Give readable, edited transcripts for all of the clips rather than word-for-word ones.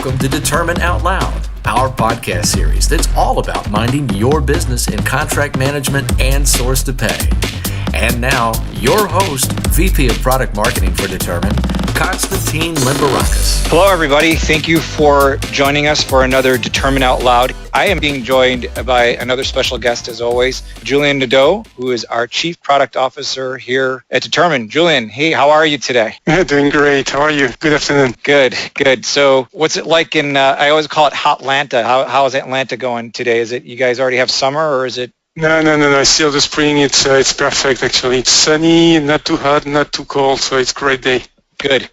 Welcome to Determine Out Loud, our podcast series that's all about minding your business in contract management and source to pay. And now, your host, VP of Product Marketing for Determine, Constantine Limbarakis. Hello, everybody. Thank you for joining us for another Determine Out Loud. I am being joined by another special guest, as always, Julien Nadaud, who is our Chief Product Officer here at Determine. Julien, hey, how are you today? Yeah, doing great. How are you? Good afternoon. Good. So what's it like in, I always call it Hotlanta. How is Atlanta going today? Is it, you guys already have summer, or is it? No. Still the spring. It's perfect, actually. It's sunny, not too hot, not too cold, so it's a great day.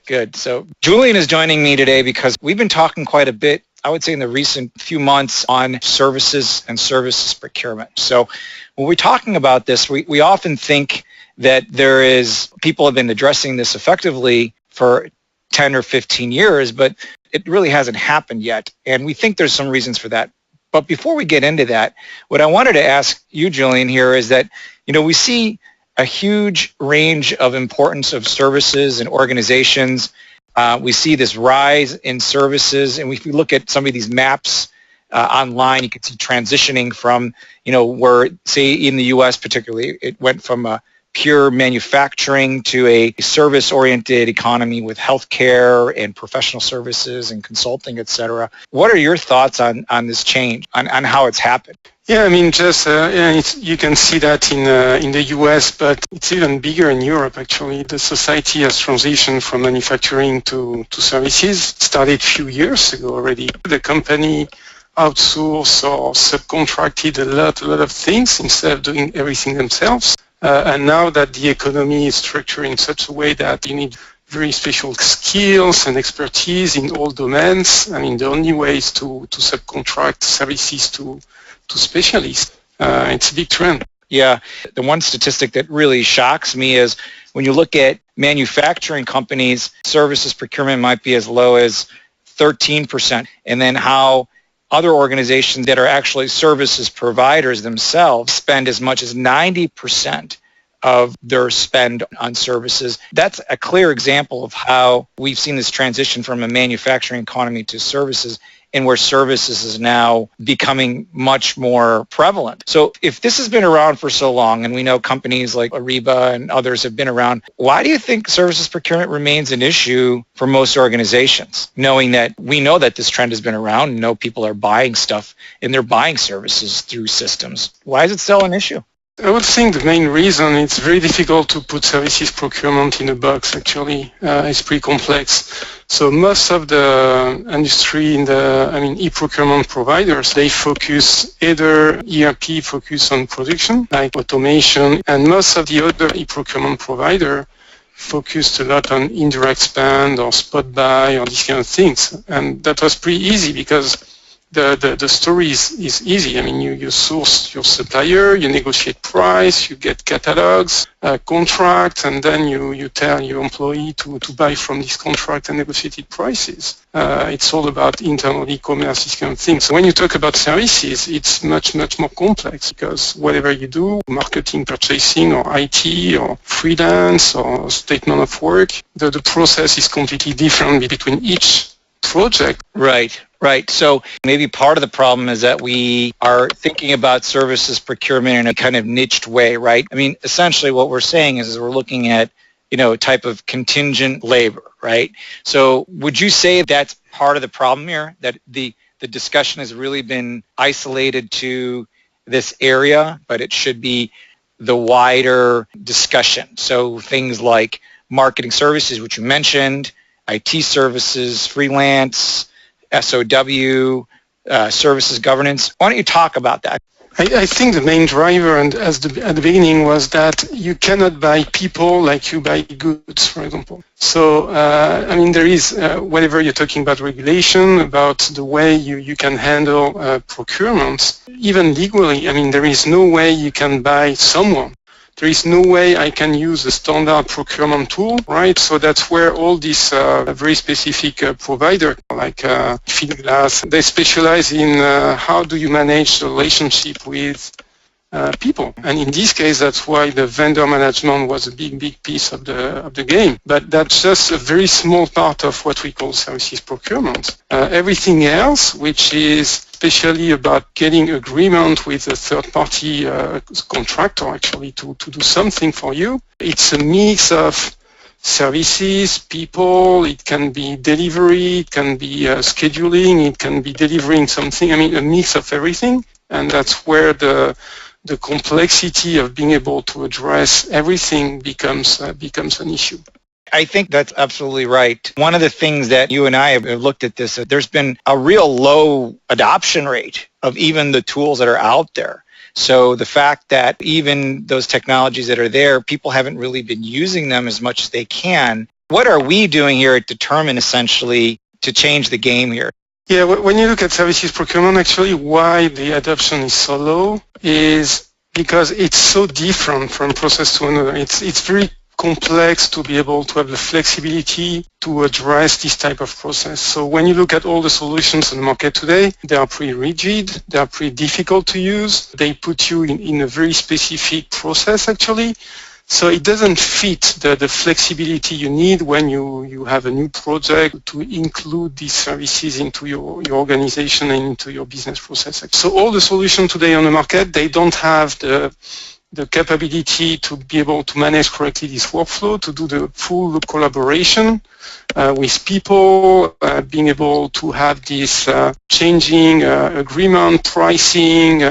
Good. So Julien is joining me today because we've been talking quite a bit, I would say in the recent few months, on services and services procurement. So when we're talking about this, we often think that people have been addressing this effectively for 10 or 15 years, but it really hasn't happened yet. And we think there's some reasons for that. But before we get into that, what I wanted to ask you, Julien, here is that, we see a huge range of importance of services and organizations. We see this rise in services, and if you look at some of these maps online, you can see transitioning from, where, say, in the U.S. particularly, it went from a pure manufacturing to a service-oriented economy with healthcare and professional services and consulting, et cetera. What are your thoughts on this change, on how it's happened? Yeah, you can see that in the US, but it's even bigger in Europe, actually. The society has transitioned from manufacturing to services. It started a few years ago already. The company outsourced or subcontracted a lot of things instead of doing everything themselves. And now that the economy is structured in such a way that you need very special skills and expertise in all domains, the only way is to subcontract services to specialists. It's a big trend. Yeah. The one statistic that really shocks me is when you look at manufacturing companies, services procurement might be as low as 13%. And then how other organizations that are actually services providers themselves spend as much as 90% of their spend on services. That's a clear example of how we've seen this transition from a manufacturing economy to services, and where services is now becoming much more prevalent. So if this has been around for so long, and we know companies like Ariba and others have been around, why do you think services procurement remains an issue for most organizations, knowing that we know that this trend has been around and know people are buying stuff and they're buying services through systems? Why is it still an issue? I would think the main reason, it's very difficult to put services procurement in a box, actually. It's pretty complex. So most of the industry in e-procurement providers, they focus either ERP focus on production, like automation, and most of the other e-procurement provider focused a lot on indirect spend or spot buy or these kind of things. And that was pretty easy because the story is easy. You source your supplier, you negotiate price, you get catalogs, contracts, and then you tell your employee to buy from this contract and negotiated prices. It's all about internal e-commerce, these kind of things. So when you talk about services, it's much more complex because whatever you do, marketing, purchasing, or IT, or freelance, or statement of work, the process is completely different between each project. Right. So maybe part of the problem is that we are thinking about services procurement in a kind of niched way, right? Essentially what we're saying is we're looking at, a type of contingent labor, right? So would you say that's part of the problem here, that the discussion has really been isolated to this area, but it should be the wider discussion? So things like marketing services, which you mentioned, IT services, freelance, SOW, services governance. Why don't you talk about that? I think the main driver, and at the beginning, was that you cannot buy people like you buy goods, for example. So, there is, whatever you're talking about regulation, about the way you can handle procurement, even legally, there is no way you can buy someone. There is no way I can use a standard procurement tool, right? So that's where all these very specific provider like Fieldglass, they specialize in how do you manage the relationship with people. And in this case, that's why the vendor management was a big piece of the game. But that's just a very small part of what we call services procurement. Everything else, which is especially about getting agreement with a third-party contractor actually to do something for you, it's a mix of services, people, it can be delivery, it can be scheduling, it can be delivering something, a mix of everything. And that's where the complexity of being able to address everything becomes an issue. I think that's absolutely right. One of the things that you and I have looked at this, there's been a real low adoption rate of even the tools that are out there. So the fact that even those technologies that are there, people haven't really been using them as much as they can. What are we doing here at Determine essentially to change the game here? Yeah, when you look at services procurement, actually why the adoption is so low is because it's so different from process to another. It's very complex to be able to have the flexibility to address this type of process. So when you look at all the solutions on the market today, they are pretty rigid, they are pretty difficult to use, they put you in a very specific process actually. So it doesn't fit the flexibility you need when you have a new project to include these services into your organization and into your business process. So all the solutions today on the market, they don't have the capability to be able to manage correctly this workflow, to do the full collaboration with people, being able to have this changing agreement, pricing,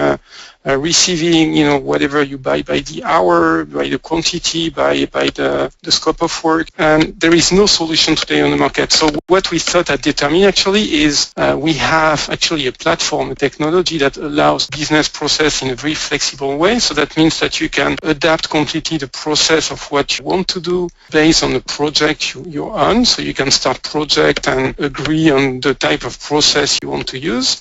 receiving, whatever you buy by the hour, by the quantity, by the scope of work. And there is no solution today on the market. So what we thought at Determine actually is we have actually a platform, a technology that allows business process in a very flexible way. So that means that you can adapt completely the process of what you want to do based on the project you're on. So you can start project and agree on the type of process you want to use.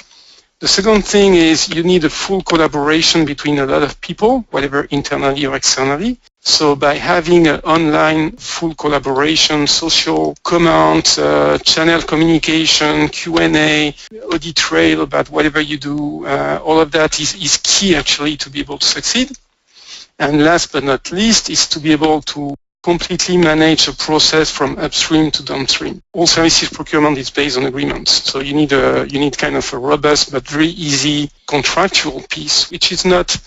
The second thing is you need a full collaboration between a lot of people, whether internally or externally. So by having an online full collaboration, social comments, channel communication, Q&A, audit trail about whatever you do, all of that is key actually to be able to succeed. And last but not least is to be able to completely manage a process from upstream to downstream. All services procurement is based on agreements. So you need kind of a robust but very easy contractual piece, which is not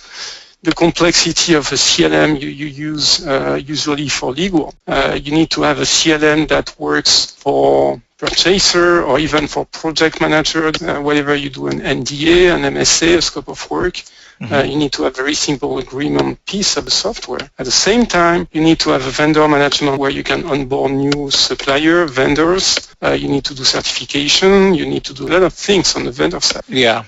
the complexity of a CLM you use usually for legal. You need to have a CLM that works for purchaser or even for project manager, whenever you do an NDA, an MSA, a scope of work. You need to have a very simple agreement piece of the software. At the same time, you need to have a vendor management where you can onboard new supplier, vendors. You need to do certification. You need to do a lot of things on the vendor side. Yeah,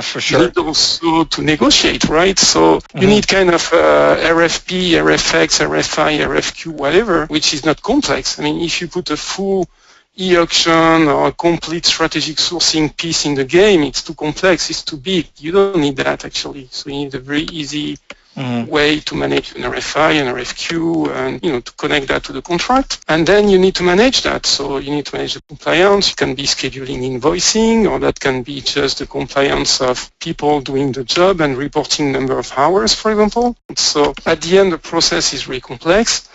for sure. You need also to negotiate, right? So you need kind of RFP, RFX, RFI, RFQ, whatever, which is not complex. If you put a full e-auction or a complete strategic sourcing piece in the game, it's too complex, it's too big. You don't need that actually. So you need a very easy way to manage an RFI, an RFQ, and to connect that to the contract. And then you need to manage that. So you need to manage the compliance. It can be scheduling invoicing, or that can be just the compliance of people doing the job and reporting number of hours, for example. So at the end, the process is very complex,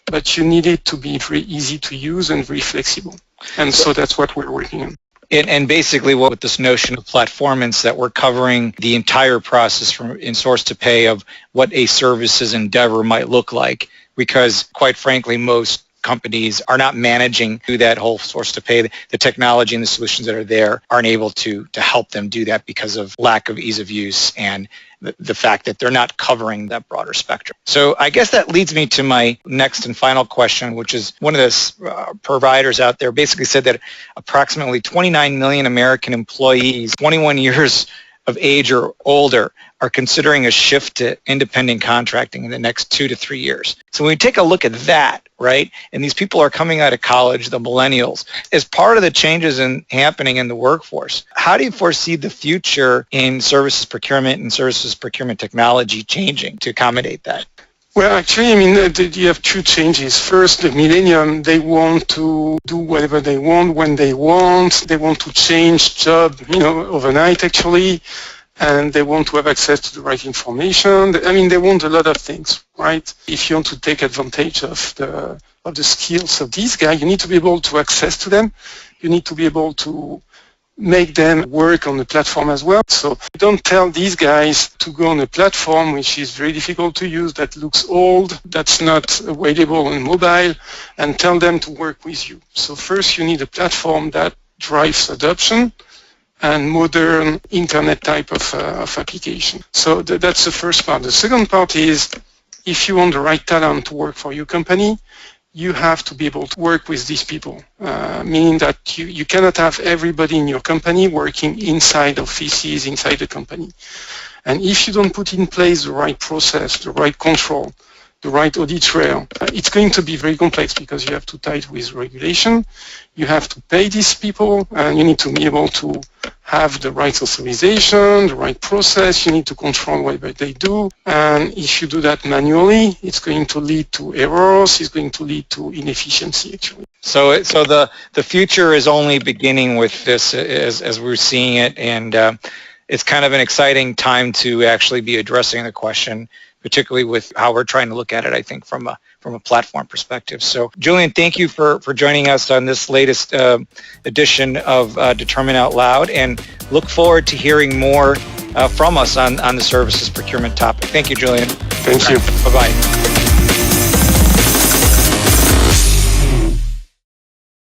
but you need it to be very easy to use and very flexible. And so that's what we're working on. And basically, with this notion of platformance, that we're covering the entire process from in source to pay of what a services endeavor might look like, because quite frankly, most companies are not managing through that whole source to pay. The technology and the solutions that are there aren't able to help them do that because of lack of ease of use and the fact that they're not covering that broader spectrum. So I guess that leads me to my next and final question, which is one of the providers out there basically said that approximately 29 million American employees, 21 years of age or older, are considering a shift to independent contracting in the next 2 to 3 years. So when we take a look at that, right, and these people are coming out of college, the millennials, as part of the changes happening in the workforce, how do you foresee the future in services procurement and services procurement technology changing to accommodate that? Well, actually, you have two changes. First, the millennium, they want to do whatever they want, when they want. They want to change job, overnight, actually. and they want to have access to the right information. I mean, they want a lot of things, right? If you want to take advantage of the skills of these guys, you need to be able to access to them. You need to be able to make them work on the platform as well. So don't tell these guys to go on a platform which is very difficult to use, that looks old, that's not available on mobile, and tell them to work with you. So first you need a platform that drives adoption and modern internet type of application. So that's the first part. The second part is, if you want the right talent to work for your company, you have to be able to work with these people, meaning that you cannot have everybody in your company working inside offices, inside the company. And if you don't put in place the right process, the right control, the right audit trail, it's going to be very complex because you have to tie it with regulation. You have to pay these people, and you need to be able to have the right authorization, the right process. You need to control what they do. And if you do that manually, it's going to lead to errors. It's going to lead to inefficiency, actually. So the future is only beginning with this as we're seeing it, and it's kind of an exciting time to actually be addressing the question, particularly with how we're trying to look at it, I think, from a platform perspective. So, Julien, thank you for joining us on this latest edition of Determine Out Loud, and look forward to hearing more from us on the services procurement topic. Thank you, Julien. Thank you. Bye-bye.